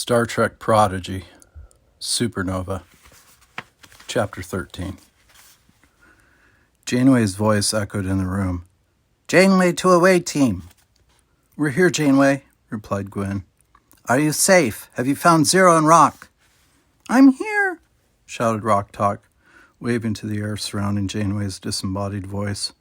Star Trek Prodigy, Supernova, Chapter 13. Janeway's voice echoed in the room. Janeway to away team. "We're here, Janeway," replied Gwyn. Are you safe? Have you found Zero and Rock? "I'm here," shouted Rock Talk, waving to the air surrounding Janeway's disembodied voice.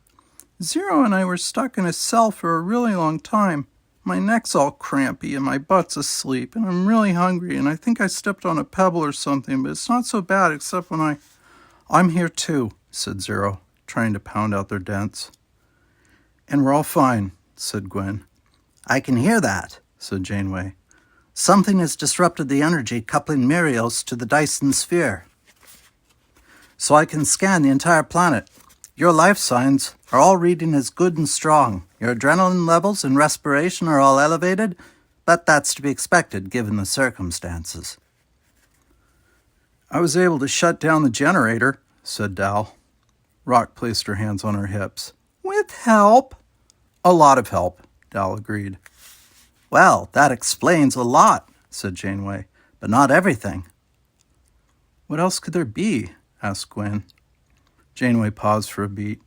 "Zero and I were stuck in a cell for a really long time. My neck's all crampy and my butt's asleep, and I'm really hungry, and I think I stepped on a pebble or something, but it's not so bad except when I'm here too," said Zero, trying to pound out their dents. "And we're all fine," said Gwyn. I can hear that, said Janeway. Something has disrupted the energy coupling Mirios to the Dyson sphere. So I can scan the entire planet. Your life signs are all reading as good and strong. Your adrenaline levels and respiration are all elevated, but that's to be expected given the circumstances. "I was able to shut down the generator," said Dal. Rock placed her hands on her hips. "With help?" "A lot of help," Dal agreed. Well, that explains a lot, said Janeway, but not everything. "What else could there be?" asked Gwyn. Janeway paused for a beat.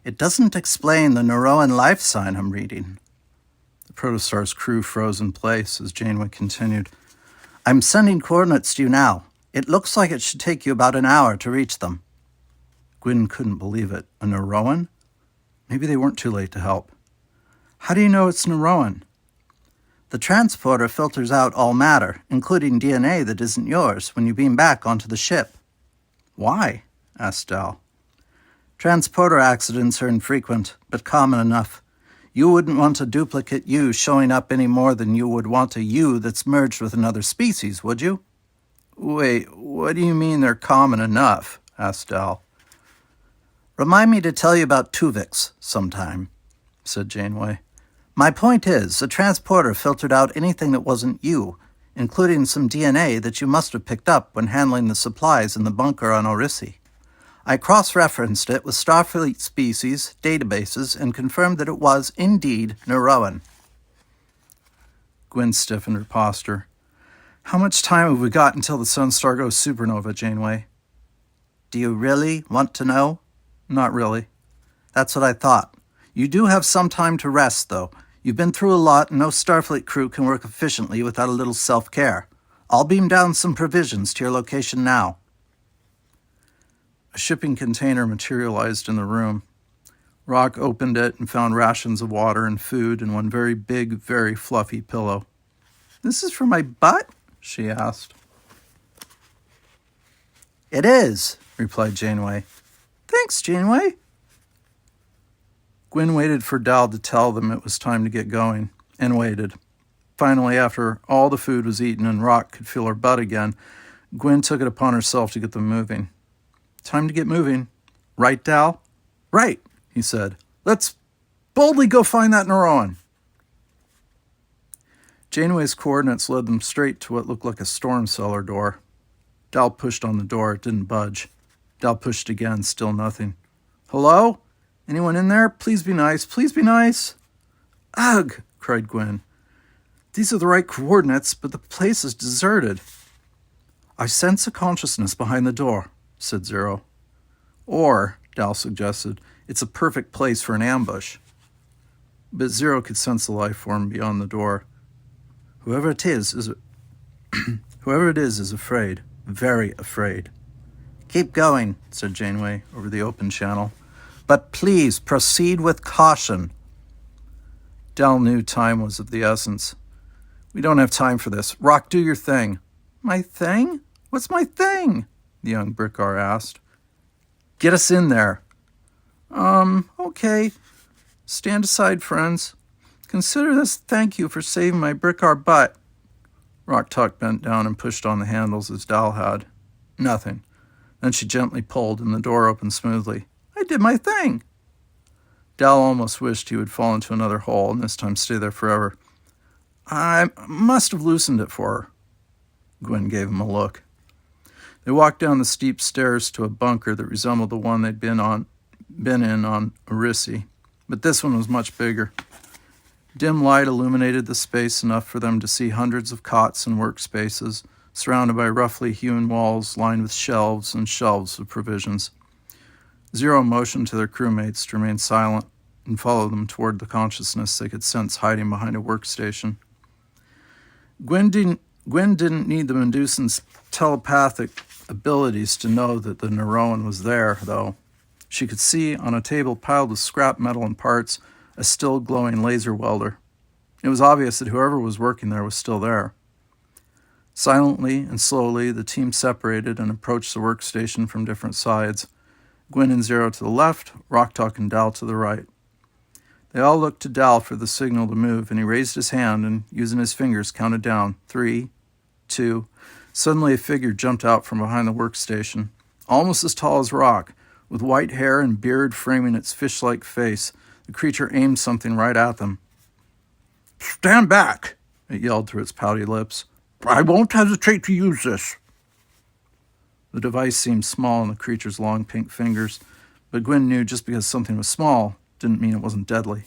It doesn't explain the Neuroan life sign I'm reading. The Protostar's crew froze in place as Janeway continued. I'm sending coordinates to you now. It looks like it should take you about an hour to reach them. Gwyn couldn't believe it. A Neuroan? Maybe they weren't too late to help. "How do you know it's Neuroan?" The transporter filters out all matter, including DNA that isn't yours, when you beam back onto the ship. "Why?" asked Dal. Transporter accidents are infrequent, but common enough. You wouldn't want a duplicate you showing up any more than you would want a you that's merged with another species, would you? "Wait, what do you mean they're common enough?" asked Dal. Remind me to tell you about Tuvix sometime, said Janeway. My point is, the transporter filtered out anything that wasn't you, including some DNA that you must have picked up when handling the supplies in the bunker on Orissi. I cross-referenced it with Starfleet species, databases, and confirmed that it was, indeed, Neuroan. Gwyn stiffened her posture. "How much time have we got until the Sunstar goes supernova, Janeway?" Do you really want to know? "Not really." That's what I thought. You do have some time to rest, though. You've been through a lot, and no Starfleet crew can work efficiently without a little self-care. I'll beam down some provisions to your location now. A shipping container materialized in the room. Rock opened it and found rations of water and food and one very big, very fluffy pillow. "This is for my butt?" she asked. It is, replied Janeway. Thanks, Janeway. Gwyn waited for Dal to tell them it was time to get going, and waited. Finally, after all the food was eaten and Rock could feel her butt again, Gwyn took it upon herself to get them moving. "Time to get moving. Right, Dal?" "Right," he said. "Let's boldly go find that Neuroan." Janeway's coordinates led them straight to what looked like a storm cellar door. Dal pushed on the door. It didn't budge. Dal pushed again, still nothing. "Hello? Anyone in there? Please be nice. Please be nice." "Ugh," cried Gwyn. "These are the right coordinates, but the place is deserted." "I sense a consciousness behind the door," said Zero. "Or," Dal suggested, "it's a perfect place for an ambush." But Zero could sense the life form beyond the door. Whoever it is is afraid. Very afraid. "Keep going," said Janeway over the open channel. "But please proceed with caution." Dal knew time was of the essence. "We don't have time for this. Rock, do your thing." "My thing? What's my thing?" the young Brickar asked. "Get us in there." Okay. Stand aside, friends. Consider this thank you for saving my Brickar butt." Rock Talk bent down and pushed on the handles as Dal had. Nothing. Then she gently pulled and the door opened smoothly. "I did my thing." Dal almost wished he would fall into another hole and this time stay there forever. "I must have loosened it for her." Gwyn gave him a look. They walked down the steep stairs to a bunker that resembled the one they'd been in on Orissi, but this one was much bigger. Dim light illuminated the space enough for them to see hundreds of cots and workspaces, surrounded by roughly hewn walls lined with shelves and shelves of provisions. Zero motioned to their crewmates to remain silent and follow them toward the consciousness they could sense hiding behind a workstation. Gwen didn't need the Medusans' telepathic abilities to know that the Neuroan was there, though. She could see, on a table piled with scrap metal and parts, a still glowing laser welder. It was obvious that whoever was working there was still there. Silently and slowly, the team separated and approached the workstation from different sides. Gwen and Zero to the left, Rocktalk and Dal to the right. They all looked to Dal for the signal to move, and he raised his hand and, using his fingers, counted down. 3, 2. Suddenly a figure jumped out from behind the workstation, almost as tall as Rock, with white hair and beard framing its fish-like face. The creature aimed something right at them. "Stand back," it yelled through its pouty lips. "I won't hesitate to use this." The device seemed small in the creature's long pink fingers, but Gwen knew just because something was small didn't mean it wasn't deadly.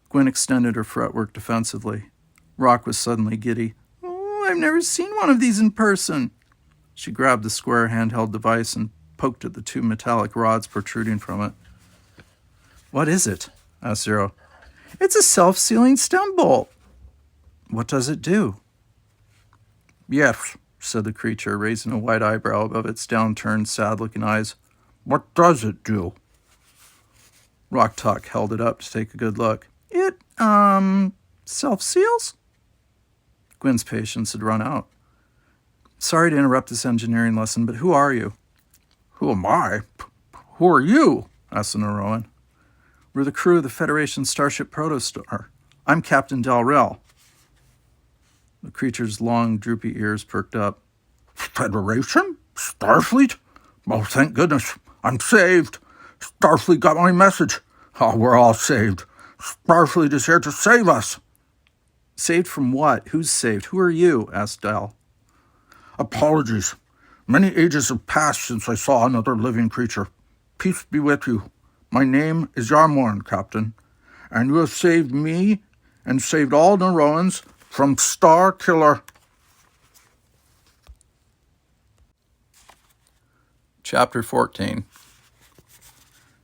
Gwen extended her fretwork defensively. Rock was suddenly giddy. "Oh, I've never seen one of these in person." She grabbed the square handheld device and poked at the two metallic rods protruding from it. "What is it?" asked Zero. "It's a self-sealing stem bolt." "What does it do?" "Yes," said the creature, raising a white eyebrow above its downturned, sad-looking eyes. "What does it do?" Rocktalk held it up to take a good look. "It, self-seals?" Gwen's patience had run out. "Sorry to interrupt this engineering lesson, but who are you?" "Who am I? Who are you?" asked the Neuroan. "We're the crew of the Federation Starship Protostar. I'm Captain Del Rel." The creature's long, droopy ears perked up. "Federation? Starfleet? Oh, thank goodness. I'm saved. Starfleet got my message. Oh, we're all saved. Starfleet is here to save us." "Saved from what? Who's saved? Who are you?" asked Dal. "Apologies. Many ages have passed since I saw another living creature. Peace be with you. My name is Yarmorn, Captain, and you have saved me and saved all Neuroans from Star Killer." Chapter 14.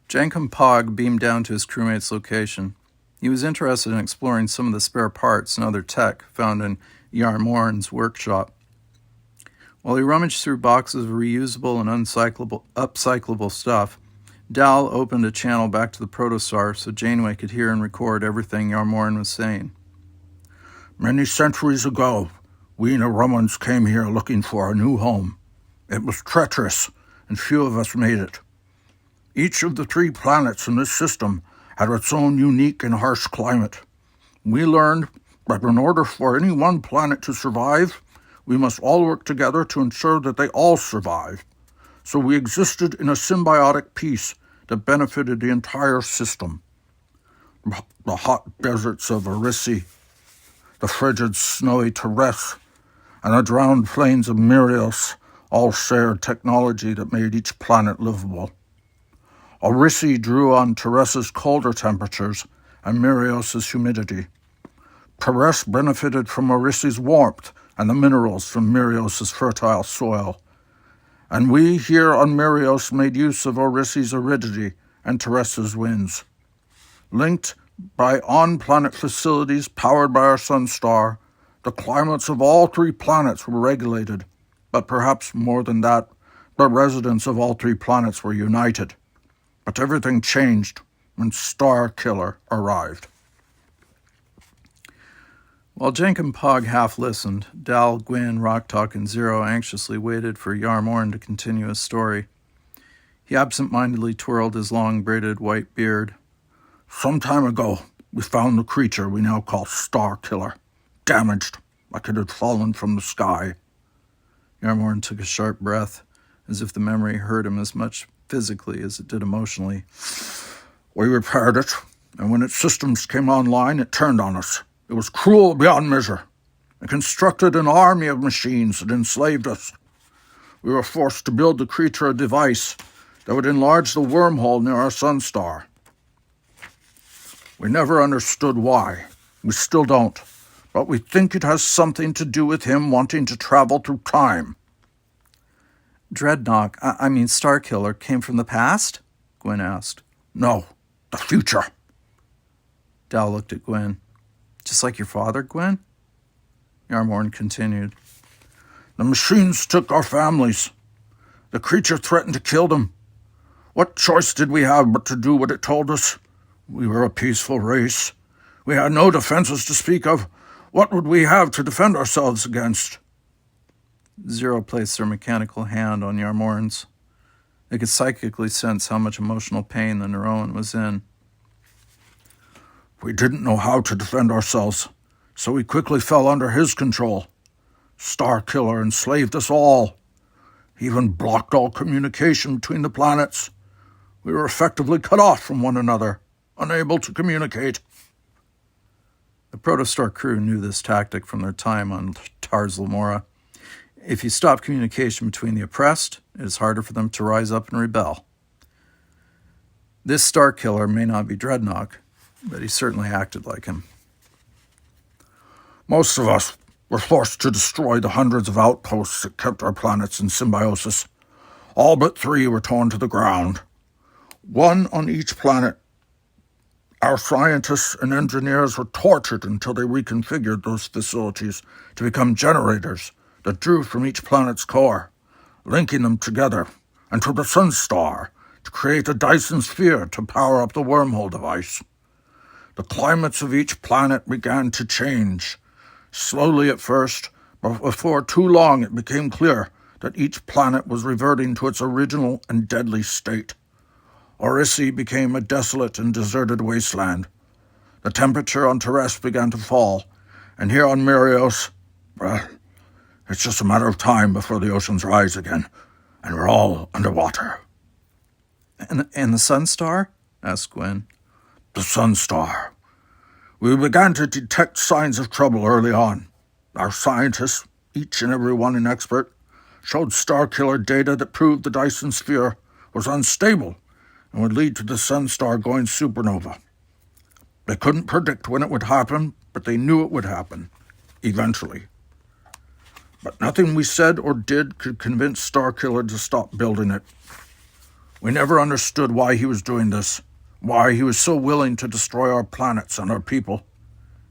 Jankum Pog beamed down to his crewmate's location. He was interested in exploring some of the spare parts and other tech found in Yarmorn's workshop. While he rummaged through boxes of reusable and upcyclable stuff, Dal opened a channel back to the Protostar so Janeway could hear and record everything Yarmorn was saying. "Many centuries ago, we Neuromans came here looking for a new home. It was treacherous, and few of us made it. Each of the 3 planets in this system had its own unique and harsh climate. We learned that in order for any one planet to survive, we must all work together to ensure that they all survive. So we existed in a symbiotic peace that benefited the entire system. The hot deserts of Arisi, the frigid, snowy Terres, and the drowned plains of Mirios all shared technology that made each planet livable. Arisi drew on Terres' colder temperatures and Mirios' humidity. Terres benefited from Arisi's warmth and the minerals from Mirios' fertile soil. And we here on Mirios made use of Arisi's aridity and Terres' winds. Linked by on-planet facilities powered by our sun star, the climates of all 3 planets were regulated, but perhaps more than that, the residents of all 3 planets were united. But everything changed when Star Killer arrived." While Jankum Pog half listened, Dal, Gwen, Rocktalk, and Zero anxiously waited for Yarmorn to continue his story. He absent-mindedly twirled his long, braided white beard. "Some time ago, we found the creature we now call Star Killer, damaged, like it had fallen from the sky." Yarmorn took a sharp breath, as if the memory hurt him as much physically as it did emotionally. "We repaired it, and when its systems came online, it turned on us. It was cruel beyond measure. It constructed an army of machines that enslaved us. We were forced to build the creature a device that would enlarge the wormhole near our sun star. We never understood why. We still don't, but we think it has something to do with him wanting to travel through time. Dreadnought, I mean Starkiller, came from the past? Gwen asked. No, the future. Dal looked at Gwen. Just like your father, Gwen? Yarmorn continued. The machines took our families. The creature threatened to kill them. What choice did we have but to do what it told us? We were a peaceful race. We had no defenses to speak of. What would we have to defend ourselves against? Zero placed their mechanical hand on Yarmorn's. They could psychically sense how much emotional pain the Neuroan was in. We didn't know how to defend ourselves, so we quickly fell under his control. Starkiller enslaved us all. He even blocked all communication between the planets. We were effectively cut off from one another, unable to communicate. The Protostar crew knew this tactic from their time on Tars Lamora. If you stop communication between the oppressed, it is harder for them to rise up and rebel. This Starkiller may not be Dreadnought, but he certainly acted like him. Most of us were forced to destroy the hundreds of outposts that kept our planets in symbiosis. All but 3 were torn to the ground. 1 on each planet. Our scientists and engineers were tortured until they reconfigured those facilities to become generators that drew from each planet's core, linking them together and to the Sun Star to create a Dyson sphere to power up the wormhole device. The climates of each planet began to change, slowly at first, but before too long it became clear that each planet was reverting to its original and deadly state. Orissi became a desolate and deserted wasteland. The temperature on Terres began to fall, and here on Mirios, well, it's just a matter of time before the oceans rise again, and we're all underwater. And the Sun Star? Asked Gwen. The Sun Star. We began to detect signs of trouble early on. Our scientists, each and every one an expert, showed Starkiller data that proved the Dyson sphere was unstable and would lead to the Sun Star going supernova. They couldn't predict when it would happen, but they knew it would happen, eventually. But nothing we said or did could convince Starkiller to stop building it. We never understood why he was doing this, why he was so willing to destroy our planets and our people.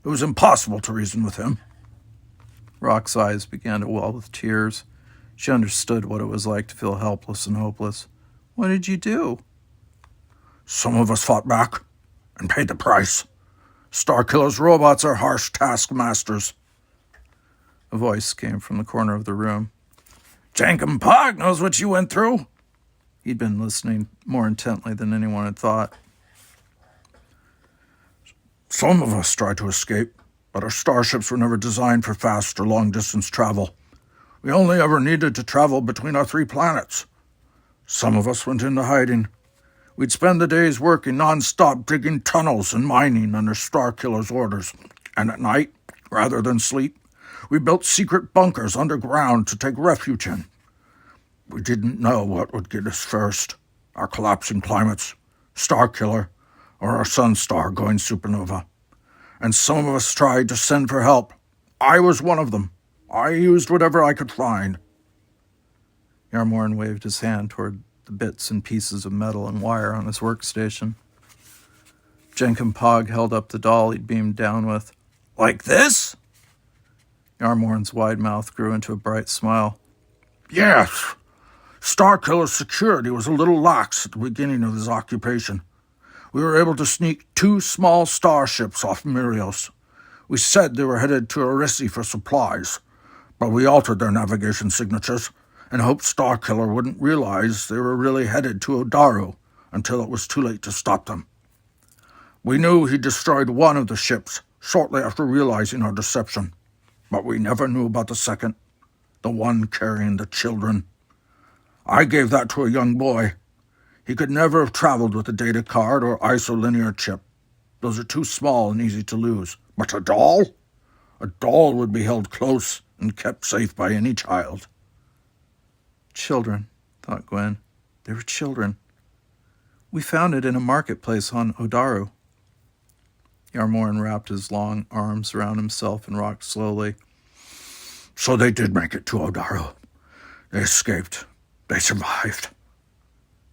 It was impossible to reason with him. Rock's eyes began to well with tears. She understood what it was like to feel helpless and hopeless. What did you do? Some of us fought back and paid the price. Starkiller's robots are harsh taskmasters. A voice came from the corner of the room. Jankum Pog knows what you went through. He'd been listening more intently than anyone had thought. Some of us tried to escape, but our starships were never designed for fast or long-distance travel. We only ever needed to travel between our 3 planets. Some of us went into hiding. We'd spend the days working non-stop digging tunnels and mining under Starkiller's orders. And at night, rather than sleep, we built secret bunkers underground to take refuge in. We didn't know what would get us first, our collapsing climates, Starkiller, or our Sun Star going supernova. And some of us tried to send for help. I was one of them. I used whatever I could find. Yarmorn waved his hand toward the bits and pieces of metal and wire on his workstation. Jenkin Pog held up the doll he'd beamed down with. Like this? Yarmorn's wide mouth grew into a bright smile. Yes. Starkiller's security was a little lax at the beginning of his occupation. We were able to sneak 2 small starships off Mirios. We said they were headed to Orissi for supplies, but we altered their navigation signatures and hoped Starkiller wouldn't realize they were really headed to Odaru until it was too late to stop them. We knew he destroyed one of the ships shortly after realizing our deception, but we never knew about the second, the one carrying the children. I gave that to a young boy. He could never have traveled with a data card or isolinear chip. Those are too small and easy to lose. But a doll? A doll would be held close and kept safe by any child. Children, thought Gwen. They were children. We found it in a marketplace on Odaru. Yarmorin wrapped his long arms around himself and rocked slowly. So they did make it to Odaru. They escaped. They survived.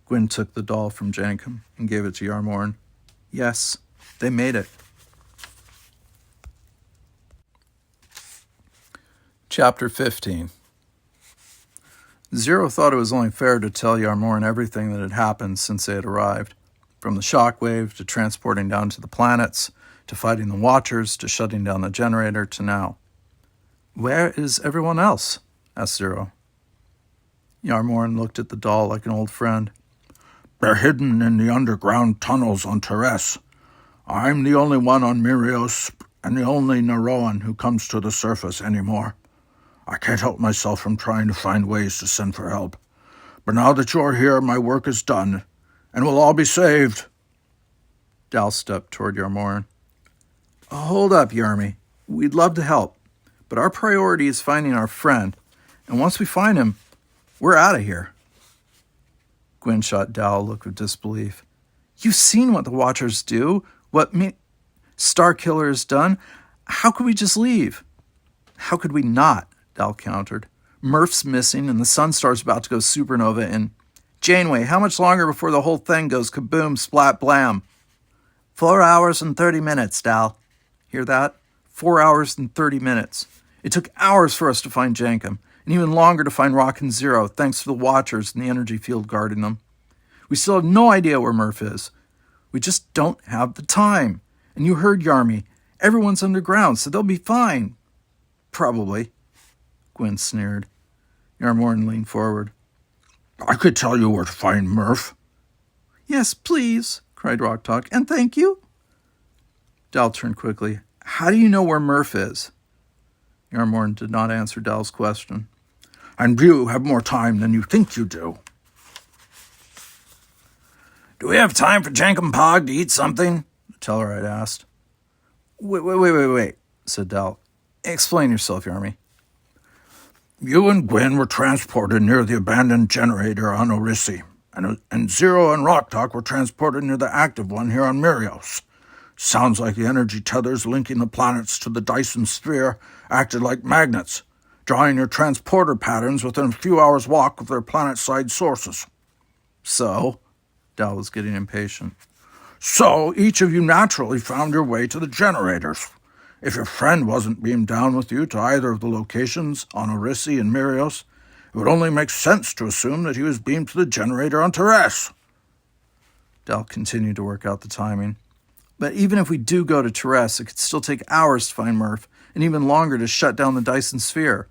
Gwyn took the doll from Jankum and gave it to Yarmorin. Yes, they made it. Chapter 15. Zero thought it was only fair to tell Yarmorin everything that had happened since they had arrived, from the shockwave to transporting down to the planets, to fighting the Watchers, to shutting down the generator, to now. Where is everyone else? Asked Zero. Yarmorin looked at the doll like an old friend. They're hidden in the underground tunnels on Teres. I'm the only one on Mirios and the only Neroan who comes to the surface anymore. I can't help myself from trying to find ways to send for help. But now that you're here, my work is done, and we'll all be saved. Dal stepped toward Yarmorin. Hold up, Yarmy. We'd love to help, but our priority is finding our friend, and once we find him, we're out of here. Gwyn shot Dal a look of disbelief. You've seen what the Watchers do, what Starkiller has done. How could we just leave? How could we not? Dal countered. Murph's missing, and the Sunstar's about to go supernova, and Janeway, how much longer before the whole thing goes kaboom, splat, blam? 4 hours and 30 minutes, Dal. Hear that? 4 hours and 30 minutes. It took hours for us to find Jankum, and even longer to find Rock and Zero, thanks to the Watchers and the energy field guarding them. We still have no idea where Murph is. We just don't have the time. And you heard Yarmy. Everyone's underground, so they'll be fine. Probably. Gwyn sneered. Yarmorin leaned forward. I could tell you where to find Murph. Yes, please, cried Rock Talk, and thank you. Dal turned quickly. How do you know where Murph is? Yarmorin did not answer Dal's question. And you have more time than you think you do. Do we have time for Jankum Pog to eat something? The Tellarite asked. Wait, said Dal. Explain yourself, Yarmy. You and Gwyn were transported near the abandoned generator on Orisi, and Zero and Rock Talk were transported near the active one here on Mirios. Sounds like the energy tethers linking the planets to the Dyson sphere acted like magnets, drawing your transporter patterns within a few hours' walk of their planet-side sources. So? Dal was getting impatient. So, each of you naturally found your way to the generators. If your friend wasn't beamed down with you to either of the locations on Orisi and Mirios, it would only make sense to assume that he was beamed to the generator on Teres. Dal continued to work out the timing. But even if we do go to Teres, it could still take hours to find Murph, and even longer to shut down the Dyson sphere.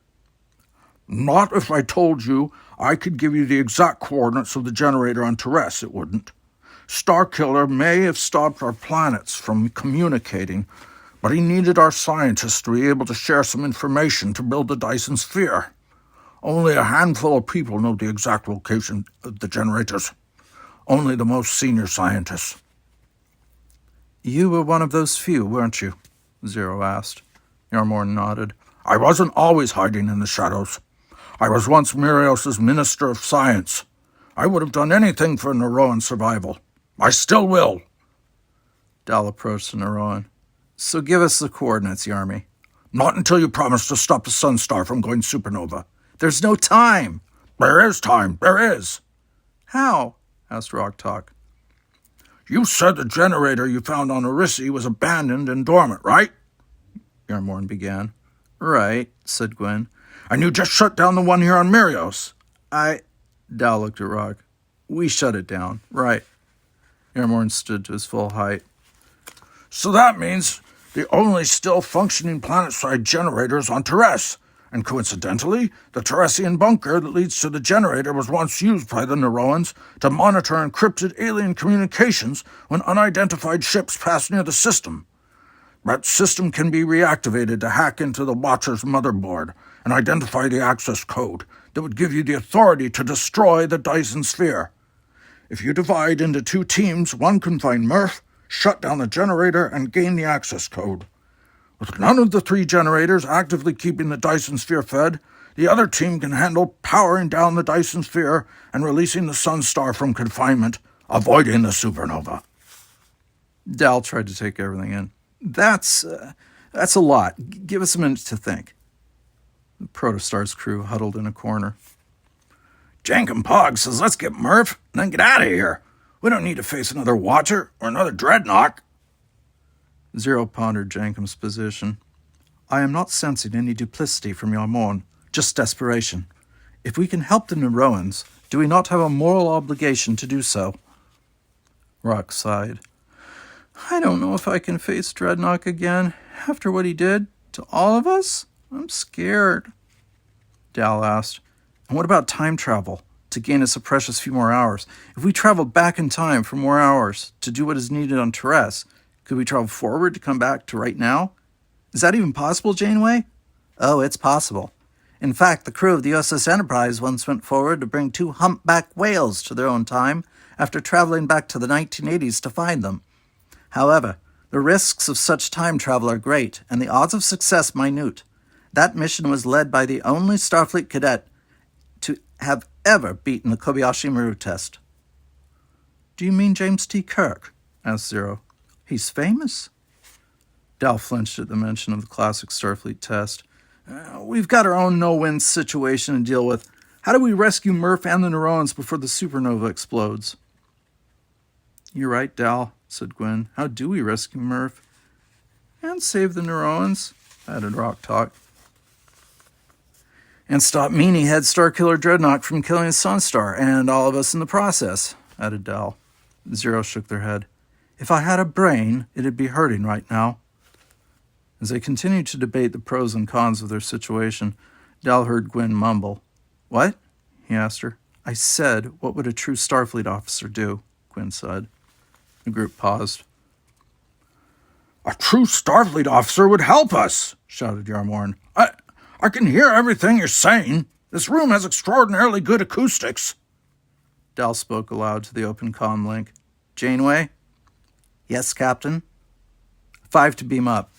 Not if I told you I could give you the exact coordinates of the generator on Teres, it wouldn't. Starkiller may have stopped our planets from communicating, but he needed our scientists to be able to share some information to build the Dyson sphere. Only a handful of people know the exact location of the generators. Only the most senior scientists. You were one of those few, weren't you? Zero asked. Yarmorin nodded. I wasn't always hiding in the shadows. I was once Mirios' Minister of Science. I would have done anything for Neroan survival. I still will. Dal approached the Neroan. So give us the coordinates, Yarmy. Not until you promise to stop the Sunstar from going supernova. There's no time. There is time. There is. How? Asked Rock Talk. You said the generator you found on Orisi was abandoned and dormant, right? Yarmorin began. Right, said Gwyn. And you just shut down the one here on Mirios. Dal looked at Rock. We shut it down. Right. Yarmorin stood to his full height. So that means the only still functioning planet-side generator is on Teres. And coincidentally, the Teresian bunker that leads to the generator was once used by the Neroans to monitor encrypted alien communications when unidentified ships pass near the system. That system can be reactivated to hack into the Watcher's motherboard and identify the access code that would give you the authority to destroy the Dyson sphere. If you divide into 2 teams, one can find Murph, shut down the generator, and gain the access code. With none of the 3 generators actively keeping the Dyson sphere fed, the other team can handle powering down the Dyson sphere and releasing the Sunstar from confinement, avoiding the supernova. Dal tried to take everything in. That's a lot. Give us a minute to think. The Protostar's crew huddled in a corner. Jankum Pog says let's get Murph and then get out of here. We don't need to face another Watcher or another Dreadnought. Zero pondered Jankum's position. I am not sensing any duplicity from your mourn, just desperation. If we can help the Neuroans, do we not have a moral obligation to do so? Rock sighed. I don't know if I can face Dreadnought again. After what he did to all of us, I'm scared. Dal asked, and what about time travel, to gain us a precious few more hours? If we traveled back in time for more hours to do what is needed on Terres, could we travel forward to come back to right now? Is that even possible, Janeway? Oh, it's possible. In fact, the crew of the USS Enterprise once went forward to bring 2 humpback whales to their own time after traveling back to the 1980s to find them. However, the risks of such time travel are great, and the odds of success minute. That mission was led by the only Starfleet cadet to have ever beaten the Kobayashi Maru test. Do you mean James T. Kirk? Asked Zero. He's famous. Dal flinched at the mention of the classic Starfleet test. We've got our own no-win situation to deal with. How do we rescue Murph and the Neuroans before the supernova explodes? You're right, Dal, said Gwyn. How do we rescue Murph? And save the Neuroans, added Rock Talk. And stop Meaniehead Starkiller Dreadnought from killing Sunstar and all of us in the process, added Dal. Zero shook their head. If I had a brain, it'd be hurting right now. As they continued to debate the pros and cons of their situation, Dal heard Gwyn mumble. What? He asked her. I said, what would a true Starfleet officer do? Gwyn said. The group paused. A true Starfleet officer would help us, shouted Yarmorn. I can hear everything you're saying. This room has extraordinarily good acoustics. Dal spoke aloud to the open comm link. Janeway? Yes, Captain? 5 to beam up.